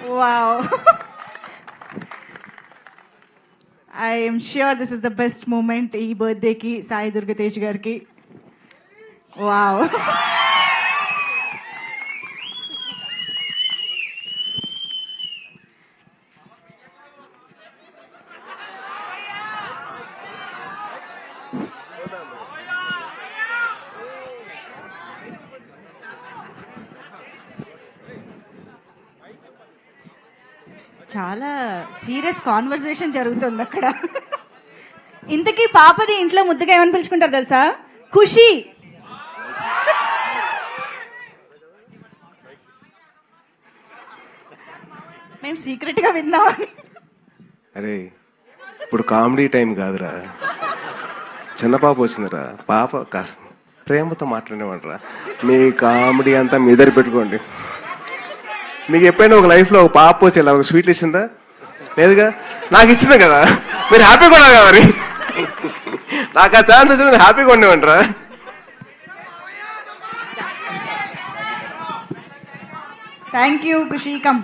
Wow. I am sure this is the best moment ee birthday ki Sai Durga Tej garki. Wow. చాలా serious conversation జరుగుతుంది అక్కడ. ఇంతకీ పాపని ఇంట్లో ముద్దుగా ఏమని పిలుచుకుంటారు తెలుసా? ఖుషి. మేము సీక్రెట్ గా విందామని. అరే ఇప్పుడు కామెడీ టైం కాదురా, చిన్న పాప వచ్చిందిరా, పాప కాస్త ప్రేమతో మాట్లాడేవాడరా. మీ కామెడీ అంతా మీ దగ్గర పెట్టుకోండి. మీకు ఎప్పుడైనా ఒక లైఫ్లో ఒక పాప వచ్చి ఇలా ఒక స్వీట్లు ఇచ్చిందా? లేదుగా. నాకు ఇచ్చిందా కదా, మీరు హ్యాపీగా ఉన్నారు కదా. మరి నాకు ఆ ఛాన్స్ వచ్చి నేను హ్యాపీగా ఉండేవంటరా. Thank you Khushi. కమ్.